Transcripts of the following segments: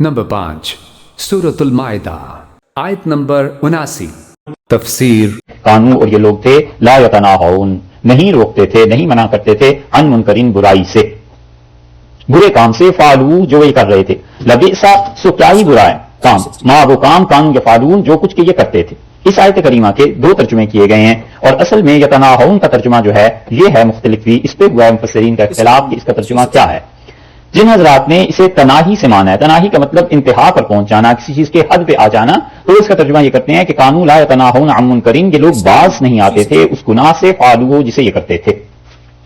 Number 5 سورۃ المائدہ آیت number 79. تفسیر. کانو اور یہ لوگ تھے لا یتناہون، نہیں روکتے تھے، نہیں منع کرتے تھے، عن منکرین برائی سے، برے کام سے، فعلو جو یہ کر رہے تھے، لبئسا سو کیا ہی برا ہے کام، ما وہ کام کانو یفعلون جو کچھ کہ یہ کرتے تھے. اس آیت کریمہ کے 2 ترجمے کیے گئے ہیں اور اصل میں یتناہون کا ترجمہ جو ہے یہ ہے مختلف بھی، اس پہ ہوا ہے مفسرین کا اختلاف کہ اس کا ترجمہ کیا ہے. جن حضرات نے اسے تناہی سے مانا ہے، تناہی کا مطلب انتہا پر پہنچ جانا، کسی چیز کے حد پہ آ جانا، تو اس کا ترجمہ یہ کرتے ہیں کہ کانو لا یتناہون عن منکرین، یہ لوگ باز نہیں آتے تھے اس گناہ سے، فعلوہ جسے یہ کرتے تھے.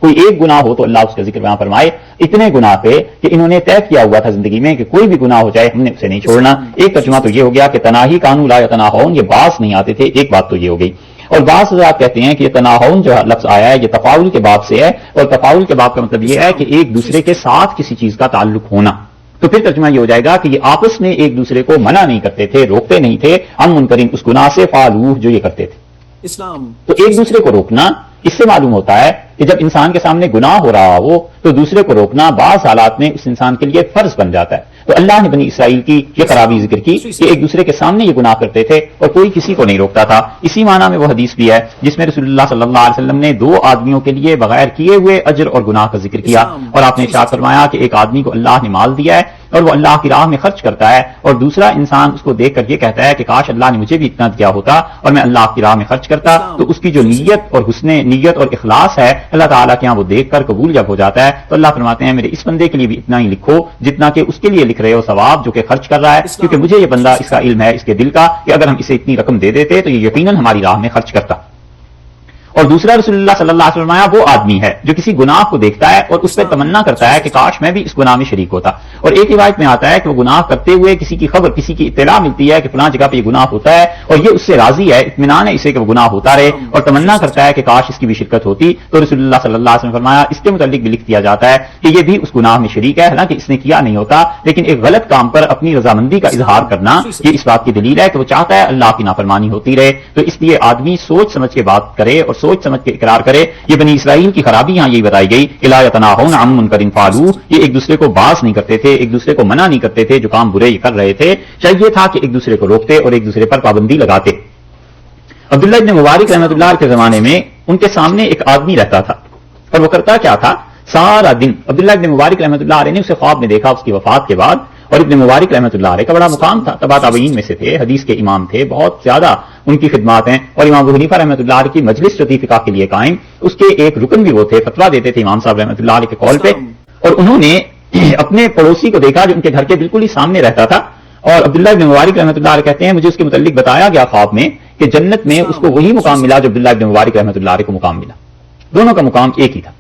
کوئی ایک گناہ ہو تو اللہ اس کا ذکر وہاں فرمائے، اتنے گناہ پہ کہ انہوں نے طے کیا ہوا تھا زندگی میں کہ کوئی بھی گناہ ہو جائے ہم نے اسے نہیں چھوڑنا. ایک ترجمہ تو یہ ہو گیا کہ تناہی کانو لا یتناہون، یہ باز نہیں آتے تھے، ایک بات تو یہ ہو گئی. اور بعض حضرات کہتے ہیں کہ یہ تناہون جو لفظ آیا ہے یہ تفاعل کے باب سے ہے، اور تفاعل کے باب کا مطلب یہ ہے کہ ایک دوسرے کے ساتھ کسی چیز کا تعلق ہونا. تو پھر ترجمہ یہ ہو جائے گا کہ یہ آپس میں ایک دوسرے کو منع نہیں کرتے تھے، روکتے نہیں تھے، عن منکرین اس گناہ سے، فعلوہ جو یہ کرتے تھے. اسلام تو ایک دوسرے کو روکنا، اس سے معلوم ہوتا ہے کہ جب انسان کے سامنے گناہ ہو رہا ہو تو دوسرے کو روکنا بعض حالات میں اس انسان کے لیے فرض بن جاتا ہے. تو اللہ نے بنی اسرائیل کی یہ خرابی ذکر کی کہ ایک دوسرے کے سامنے یہ گناہ کرتے تھے اور کوئی کسی کو نہیں روکتا تھا. اسی معنی میں وہ حدیث بھی ہے جس میں رسول اللہ صلی اللہ علیہ وسلم نے 2 آدمیوں کے لیے بغیر کیے ہوئے اجر اور گناہ کا ذکر کیا، اور آپ نے ارشاد فرمایا کہ ایک آدمی کو اللہ نے مال دیا ہے اور وہ اللہ کی راہ میں خرچ کرتا ہے، اور دوسرا انسان اس کو دیکھ کر یہ کہتا ہے کہ کاش اللہ نے مجھے بھی اتنا دیا ہوتا اور میں اللہ کی راہ میں خرچ کرتا. تو اس کی جو نیت اور حسن نیت اور اخلاص ہے اللہ تعالیٰ کے یہاں وہ دیکھ کر قبول جب ہو جاتا ہے تو اللہ فرماتے ہیں میرے اس بندے کے لیے بھی اتنا ہی لکھو جتنا کہ اس کے لیے لکھ رہے ہو ثواب جو کہ خرچ کر رہا ہے، کیونکہ مجھے یہ بندہ اس کا علم ہے اس کے دل کا کہ اگر ہم اسے اتنی رقم دے دیتے تو یہ یقیناً ہماری راہ میں خرچ کرتا. اور دوسرا رسول اللہ صلی اللہ علیہ وسلم وہ آدمی ہے جو کسی گناہ کو دیکھتا ہے اور اس پہ تمنا کرتا ہے کہ کاش میں بھی اس گناہ میں شریک ہوتا. اور ایک روایت میں آتا ہے کہ وہ گناہ کرتے ہوئے کسی کی خبر، کسی کی اطلاع ملتی ہے کہ فلاں جگہ پہ یہ گناہ ہوتا ہے اور یہ اس سے راضی ہے، اطمینان ہے اسے کہ وہ گناہ ہوتا رہے، اور تمنا کرتا ہے کہ کاش اس کی بھی شرکت ہوتی. تو رسول اللہ صلی اللہ علیہ وسلم فرمایا اس کے متعلق بھی لکھ دیا جاتا ہے کہ یہ بھی اس گناہ میں شریک ہے، حالانکہ اس نے کیا نہیں ہوتا، لیکن ایک غلط کام پر اپنی رضامندی کا اظہار کرنا یہ اس بات کی دلیل ہے کہ وہ چاہتا ہے اللہ کی نافرمانی ہوتی رہے. تو اس لیے آدمی سوچ سمجھ کے بات کرے اور سوچ سمجھ کے اقرار کرے. یہ بنی اسرائیل کی خرابی یہاں یہی بتائی گئی کہ لا یتناہون عن منکر فعلوہ، یہ ایک دوسرے کو باز نہیں کرتے تھے، ایک دوسرے کو منع نہیں کرتے تھے جو کام برے یہ کر رہے تھے. چاہیے تھا کہ ایک دوسرے کو روکتے اور ایک دوسرے پر پابندی لگاتے. عبداللہ ابن مبارک رحمۃ اللہ کے زمانے میں ان کے سامنے ایک آدمی رہتا تھا اور وہ کرتا کیا تھا، سارا دن عبداللہ ابن مبارک رحمۃ اللہ علیہ نے اسے خواب میں دیکھا اس کی وفات کے بعد. اور ابن مبارک رحمۃ اللہ علیہ کا بڑا مقام تھا، تبع تابعین میں سے تھے، حدیث کے امام تھے، بہت زیادہ ان کی خدمات ہیں. اور امام ابو حنیفہ رحمۃ اللہ علیہ کی مجلس جو تھی فقہ کے لیے قائم، اس کے ایک رکن بھی وہ تھے، فتویٰ دیتے تھے امام صاحب رحمۃ اللہ علیہ کے قول پہ. اور انہوں نے اپنے پڑوسی کو دیکھا جو ان کے گھر کے بالکل ہی سامنے رہتا تھا، اور عبداللہ ابن مبارک رحمۃ اللہ علیہ کہتے ہیں مجھے اس کے متعلق بتایا گیا خواب میں کہ جنت میں اس کو وہی مقام ملا جو عبداللہ ابن مبارک رحمۃ اللہ علیہ کو مقام ملا، دونوں کا مقام ایک ہی تھا.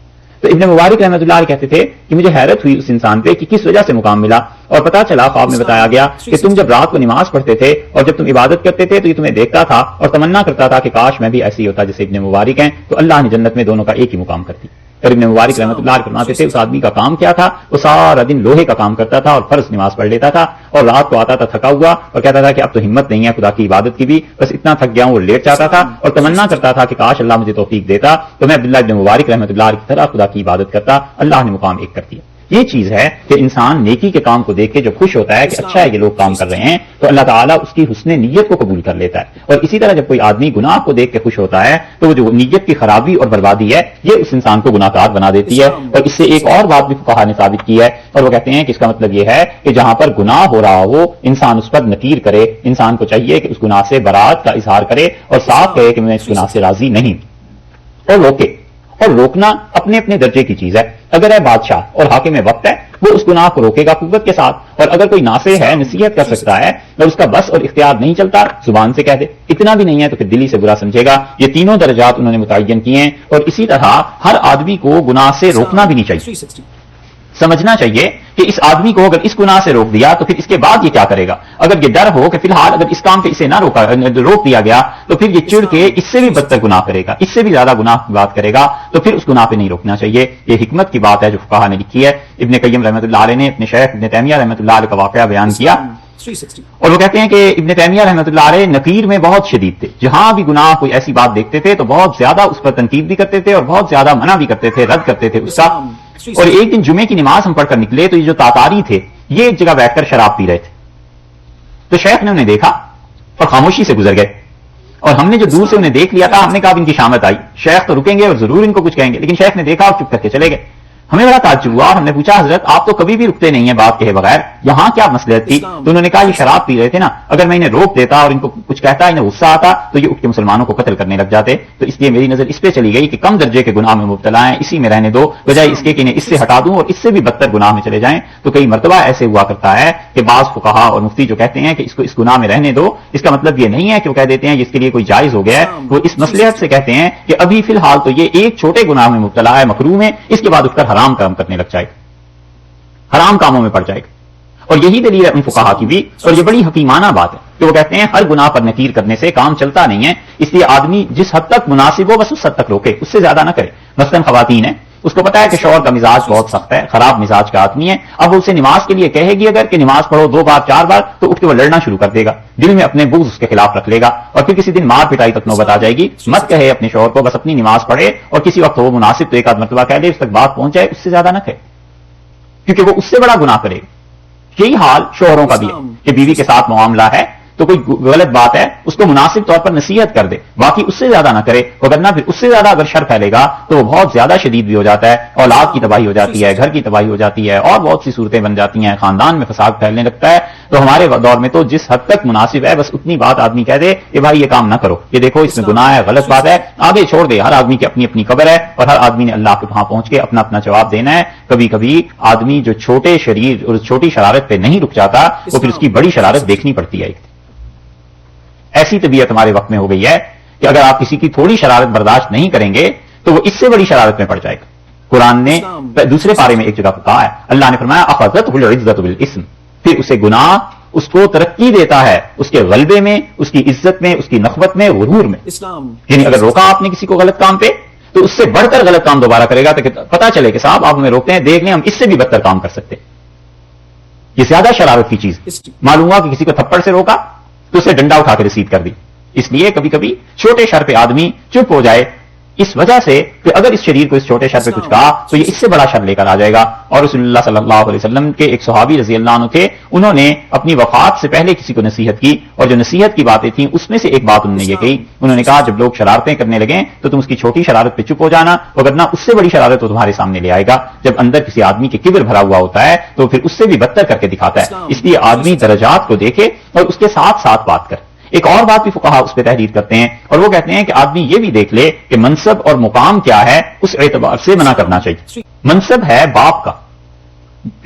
تو ابن مبارک رحمۃ اللہ علیہ کہتے تھے کہ مجھے حیرت ہوئی اس انسان پہ کہ کس وجہ سے مقام ملا، اور پتا چلا خواب میں بتایا گیا کہ تم جب رات کو نماز پڑھتے تھے اور جب تم عبادت کرتے تھے تو یہ تمہیں دیکھتا تھا اور تمنا کرتا تھا کہ کاش میں بھی ایسی ہوتا جیسے ابن مبارک ہیں. تو اللہ نے جنت میں دونوں کا ایک ہی مقام کر دی. اور ابن مبارک رحمۃ اللہ علیہ فرماتے تھے اس آدمی کا کام کیا تھا، وہ سارا دن لوہے کا کام کرتا تھا اور فرض نماز پڑھ لیتا تھا، اور رات کو آتا تھا تھکا ہوا اور کہتا تھا کہ اب تو ہمت نہیں ہے خدا کی عبادت کی بھی، بس اتنا تھک گیا ہوں. وہ لیٹ جاتا تھا اور تمنا کرتا تھا کہ کاش اللہ مجھے توفیق دیتا تو میں عبداللہ ابن مبارک رحمۃ اللہ علیہ کی طرح خدا کی عبادت کرتا. اللہ نے مقام ایک کر دیا. یہ چیز ہے کہ انسان نیکی کے کام کو دیکھ کے جو خوش ہوتا ہے کہ اچھا ہے یہ لوگ کام کر رہے ہیں تو اللہ تعالیٰ اس کی حسن نیت کو قبول کر لیتا ہے. اور اسی طرح جب کوئی آدمی گناہ کو دیکھ کے خوش ہوتا ہے تو وہ جو نیت کی خرابی اور بربادی ہے یہ اس انسان کو گناہ کار بنا دیتی ہے. اور اس سے ایک اور بات بھی فقہا نے ثابت کی ہے، اور وہ کہتے ہیں کہ اس کا مطلب یہ ہے کہ جہاں پر گناہ ہو رہا ہو انسان اس پر نکیر کرے، انسان کو چاہیے کہ اس گناہ سے برات کا اظہار کرے اور صاف کہے کہ میں اس گناہ سے راضی نہیں، اور روکے. اور روکنا اپنے اپنے درجے کی چیز ہے. اگر ہے بادشاہ اور حاکم وقت ہے وہ اس گناہ کو روکے گا قوت کے ساتھ، اور اگر کوئی ناصح ہے نصیحت کر سکتا ہے اور اس کا بس اور اختیار نہیں چلتا زبان سے کہہ دے، اتنا بھی نہیں ہے تو پھر دلی سے برا سمجھے گا. یہ تینوں درجات انہوں نے متعین کیے ہیں. اور اسی طرح ہر آدمی کو گناہ سے روکنا بھی نہیں چاہیے. سمجھنا چاہیے کہ اس آدمی کو اگر اس گناہ سے روک دیا تو پھر اس کے بعد یہ کیا کرے گا. اگر یہ ڈر ہو کہ فی الحال اگر اس کام پہ اسے نہ روک دیا گیا تو پھر یہ چڑ کے اس سے بھی بدتر گناہ کرے گا، اس سے بھی زیادہ گناہ کی بات کرے گا، تو پھر اس گناہ پہ نہیں روکنا چاہیے. یہ حکمت کی بات ہے جو فقہا نے لکھی ہے. ابن قیم رحمۃ اللہ علیہ نے اپنے شیخ ابن تیمیہ رحمۃ اللہ علیہ کا واقعہ بیان کیا، اور وہ کہتے ہیں کہ ابن تیمیہ رحمۃ اللہ علیہ نقیر میں بہت شدید تھے. جہاں بھی گناہ کوئی ایسی بات دیکھتے تھے تو بہت زیادہ اس پر تنقید بھی کرتے تھے اور بہت زیادہ منع بھی کرتے تھے، رد کرتے تھے اس کا. اور ایک دن جمعے کی نماز ہم پڑھ کر نکلے تو یہ جو تاتاری تھے یہ ایک جگہ بیٹھ کر شراب پی رہے تھے. تو شیخ نے انہیں دیکھا اور خاموشی سے گزر گئے، اور ہم نے جو دور سے انہیں دیکھ لیا تھا، ہم نے کہا اب ان کی شامت آئی، شیخ تو رکیں گے اور ضرور ان کو کچھ کہیں گے، لیکن شیخ نے دیکھا اور چپ کر کے چلے گئے۔ ہمیں بڑا تعجب ہوا، ہم نے پوچھا حضرت آپ تو کبھی بھی رکتے نہیں ہیں بات کہے بغیر، یہاں کیا مصلحت تھی؟ تو انہوں نے کہا یہ شراب پی رہے تھے نا، اگر میں انہیں روک دیتا اور ان کو کچھ کہتا، انہیں غصہ آتا تو یہ اٹھ کے مسلمانوں کو قتل کرنے لگ جاتے، تو اس لیے میری نظر اس پہ چلی گئی کہ کم درجے کے گناہ میں مبتلا ہیں، اسی میں رہنے دو، بجائے اس کے کہ انہیں اس سے ہٹا دوں اور اس سے بھی بدتر گناہ میں چلے جائیں۔ تو کئی مرتبہ ایسے ہوا کرتا ہے کہ بعض فقہا اور مفتی جو کہتے ہیں کہ اس کو اس گناہ میں رہنے دو، اس کا مطلب یہ نہیں ہے کہ وہ کہہ دیتے ہیں اس کے لیے کوئی جائز ہو گیا ہے، وہ اس مصلحت سے کہتے ہیں کہ ابھی فی الحال تو یہ ایک چھوٹے گناہ میں مبتلا ہے، مکروہ میں، اس کے بعد اٹھ کر حرام کام کرنے لگ جائے، حرام کاموں میں پڑ جائے گا۔ اور یہی دلیل ہے ان فقہا کی بھی، اور یہ بڑی حکیمانہ بات ہے کہ وہ کہتے ہیں ہر گناہ پر نکیر کرنے سے کام چلتا نہیں ہے، اس لیے آدمی جس حد تک مناسب ہو بس اس حد تک روکے، اس سے زیادہ نہ کرے۔ مثلاً خواتین ہیں، اس کو پتا ہے کہ شوہر کا مزاج بہت سخت ہے، خراب مزاج کا آدمی ہے، اب وہ اسے نماز کے لیے کہے گی اگر کہ نماز پڑھو 2 بار 4 بار، تو اٹھ کے وہ لڑنا شروع کر دے گا، دل میں اپنے بغض اس کے خلاف رکھ لے گا، اور پھر کسی دن مار پٹائی تک نوبت آ جائے گی۔ مت کہے اپنے شوہر کو، بس اپنی نماز پڑھے، اور کسی وقت وہ مناسب تو ایک آدھ مرتبہ کہہ دے، اس تک بات پہنچ جائے، اس سے زیادہ نہ کہے، کیونکہ وہ اس سے بڑا گناہ کرے گا۔ یہی حال شوہروں کا بھی ہے کہ بیوی کے ساتھ معاملہ ہے تو کوئی غلط بات ہے اس کو مناسب طور پر نصیحت کر دے، باقی اس سے زیادہ نہ کرے، وگرنہ پھر اس سے زیادہ اگر شر پھیلے گا تو وہ بہت زیادہ شدید بھی ہو جاتا ہے، اولاد کی تباہی ہو جاتی ہے، گھر کی تباہی ہو جاتی ہے، اور بہت سی صورتیں بن جاتی ہیں، خاندان میں فساد پھیلنے لگتا ہے۔ تو ہمارے دور میں تو جس حد تک مناسب ہے بس اتنی بات آدمی کہہ دے کہ بھائی یہ کام نہ کرو، یہ دیکھو اس میں گناہ ہے، غلط بات ہے، آگے چھوڑ دے۔ ہر آدمی کی اپنی اپنی قبر ہے، اور ہر آدمی نے اللہ کے وہاں پہنچ کے اپنا اپنا جواب دینا ہے۔ کبھی کبھی آدمی جو چھوٹے شریر اور چھوٹی شرارت پہ نہیں رک جاتا، وہ پھر اس کی بڑی شرارت دیکھنی پڑتی ہے۔ ایسی طبیعت ہمارے وقت میں ہو گئی ہے کہ اگر آپ کسی کی تھوڑی شرارت برداشت نہیں کریں گے تو وہ اس سے بڑی شرارت میں پڑ جائے گا۔ قرآن نے دوسرے پارے میں ایک جگہ پر کہا ہے، اللہ نے فرمایا اخذتہ العزۃ بالاسم، پھر اسے گناہ اس کو ترقی دیتا ہے، اس کے غلبے میں، اس کی عزت میں، اس کی نخوت میں، غرور میں۔ یعنی اگر روکا آپ نے کسی کو غلط کام پہ تو اس سے بڑھ کر غلط کام دوبارہ کرے گا، تاکہ پتا چلے کہ صاحب آپ ہمیں روکتے ہیں، دیکھ لیں ہم اس سے بھی بدتر کام کر سکتے ہیں۔ یہ زیادہ شرارت کی چیز۔ معلوم ہوا کہ کسی کو تھپڑ سے روکا تو اسے ڈنڈا اٹھا کے رسید کر دی۔ اس لیے کبھی کبھی چھوٹے شر پہ آدمی چپ ہو جائے، اس وجہ سے کہ اگر اس شریر کو اس چھوٹے شر پہ کچھ کہا تو یہ اس سے بڑا شر لے کر آ جائے گا۔ اور رسول اللہ صلی اللہ علیہ وسلم کے ایک صحابی رضی اللہ عنہ تھے، انہوں نے اپنی وفات سے پہلے کسی کو نصیحت کی، اور جو نصیحت کی باتیں تھیں اس میں سے ایک بات انہوں نے یہ کہی، انہوں نے کہا جب لوگ شرارتیں کرنے لگیں تو تم اس کی چھوٹی شرارت پہ چپ ہو جانا، وگرنہ اس سے بڑی شرارت وہ تمہارے سامنے لے آئے گا۔ جب اندر کسی آدمی کے کبر بھرا ہوا ہوتا ہے تو پھر اس سے بھی بدتر کر کے دکھاتا ہے۔ اس لیے آدمی درجات کو دیکھے اور اس کے ساتھ ساتھ بات کرے۔ ایک اور بات بھی فقہا اس پہ تحریر کرتے ہیں، اور وہ کہتے ہیں کہ آدمی یہ بھی دیکھ لے کہ منصب اور مقام کیا ہے، اس اعتبار سے منع کرنا چاہیے۔ منصب ہے باپ کا،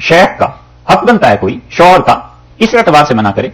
شیخ کا، حق بنتا ہے کوئی شوہر کا، اس اعتبار سے منع کرے،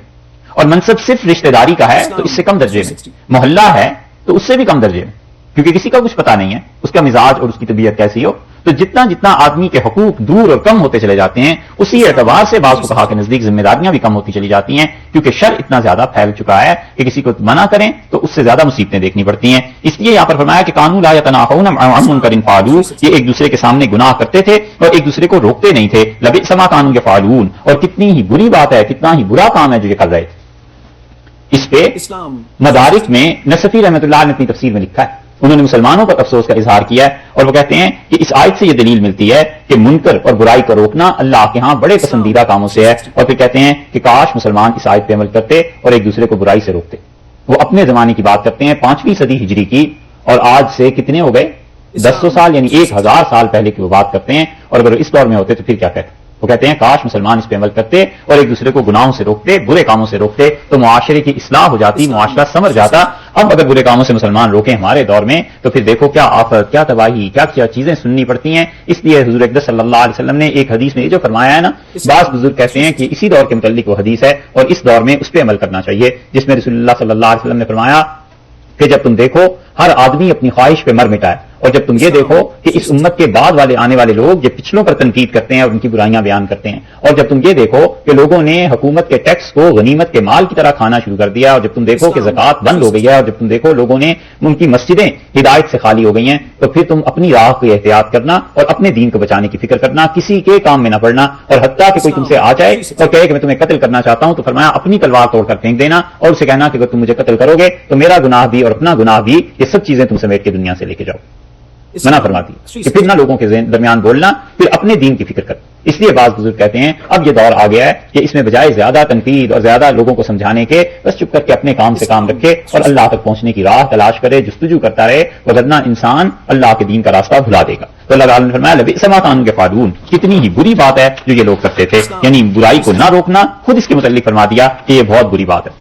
اور منصب صرف رشتہ داری کا ہے تو اس سے کم درجے میں، محلہ ہے تو اس سے بھی کم درجے میں، کیونکہ کسی کا کچھ پتا نہیں ہے اس کا مزاج اور اس کی طبیعت کیسی ہو۔ تو جتنا جتنا آدمی کے حقوق دور اور کم ہوتے چلے جاتے ہیں، اسی اعتبار سے بعض فقہا کے نزدیک ذمہ داریاں بھی کم ہوتی چلی جاتی ہیں، کیونکہ شر اتنا زیادہ پھیل چکا ہے کہ کسی کو منع کریں تو اس سے زیادہ مصیبتیں دیکھنی پڑتی ہیں۔ اس لیے یہاں پر فرمایا کہ کانوا لا یتناہون عن منکر فعلوہ، یہ ایک دوسرے کے سامنے گناہ کرتے تھے اور ایک دوسرے کو روکتے نہیں تھے۔ لبئس ما کانوا یفعلون، اور کتنی ہی بری بات ہے، کتنا ہی برا کام ہے جو یہ کر رہے تھے۔ اس پہ مدارک میں نصفی رحمۃ اللہ نے اپنی تفسیر میں لکھا ہے، انہوں نے مسلمانوں پر افسوس کا اظہار کیا ہے، اور وہ کہتے ہیں کہ اس آیت سے یہ دلیل ملتی ہے کہ منکر اور برائی کو روکنا اللہ کے ہاں بڑے پسندیدہ کاموں سے ہے، اور پھر کہتے ہیں کہ کاش مسلمان اس آیت پہ عمل کرتے اور ایک دوسرے کو برائی سے روکتے۔ وہ اپنے زمانے کی بات کرتے ہیں 5ویں صدی ہجری کی، اور آج سے کتنے ہو گئے 100 سال، یعنی 1000 سال پہلے کی وہ بات کرتے ہیں، اور اگر اس دور میں ہوتے تو پھر کیا کہتے؟ وہ کہتے ہیں کاش مسلمان اس پہ عمل کرتے اور ایک دوسرے کو گناہوں سے روکتے، برے کاموں سے روکتے، تو معاشرے کی اصلاح ہو جاتی، معاشرہ سنور جاتا۔ اب اگر برے کاموں سے مسلمان روکیں ہمارے دور میں تو پھر دیکھو کیا آفت، کیا تباہی، کیا کیا چیزیں سننی پڑتی ہیں۔ اس لیے حضور اقدس صلی اللہ علیہ وسلم نے ایک حدیث میں یہ جو فرمایا ہے نا، بعض بزرگ کہتے ہیں کہ اسی دور کے متعلق وہ حدیث ہے اور اس دور میں اس پہ عمل کرنا چاہیے، جس میں رسول اللہ صلی اللہ علیہ وسلم نے فرمایا کہ جب تم دیکھو ہر آدمی اپنی خواہش پہ مر مٹا ہے، اور جب تم یہ دیکھو کہ اس امت کے بعد والے آنے والے لوگ یہ پچھلوں پر تنقید کرتے ہیں اور ان کی برائیاں بیان کرتے ہیں، اور جب تم یہ دیکھو کہ لوگوں نے حکومت کے ٹیکس کو غنیمت کے مال کی طرح کھانا شروع کر دیا، اور جب تم دیکھو کہ زکوٰۃ بند ہو گئی ہے، اور جب تم دیکھو لوگوں نے ان کی مسجدیں ہدایت سے خالی ہو گئی ہیں، تو پھر تم اپنی راہ کو احتیاط کرنا اور اپنے دین کو بچانے کی فکر کرنا، کسی کے کام میں نہ پڑنا، اور حتیٰ کہ کوئی تم سے آ جائے اور کہے کہ میں تمہیں قتل کرنا چاہتا ہوں تو فرمایا اپنی تلوار توڑ کر پھینک دینا، اور اسے کہنا کہ اگر تم مجھے قتل کرو گے تو میرا گناہ بھی اور اپنا گناہ بھی، یہ سب چیزیں تم سمیٹ کے دنیا سے لے کے جاؤ۔ منع فرماتی ہے کہ پھر نہ لوگوں کے درمیان بولنا، پھر اپنے دین کی فکر کر. اس لیے بعض بزرگ کہتے ہیں اب یہ دور آ گیا ہے کہ اس میں بجائے زیادہ تنقید اور زیادہ لوگوں کو سمجھانے کے بس چپ کر کے اپنے کام سے کام رکھے اور اللہ تک پہنچنے کی راہ تلاش کرے، جستجو کرتا رہے، وگرنہ انسان اللہ کے دین کا راستہ بھلا دے گا. تو اللہ تعالیٰ نے فرمایا لبئس ما کانوا یفعلون، کتنی ہی بری بات ہے جو یہ لوگ کرتے تھے. یعنی برائی کو نہ روکنا، خود اس کے متعلق فرما دیا کہ یہ بہت بری بات ہے.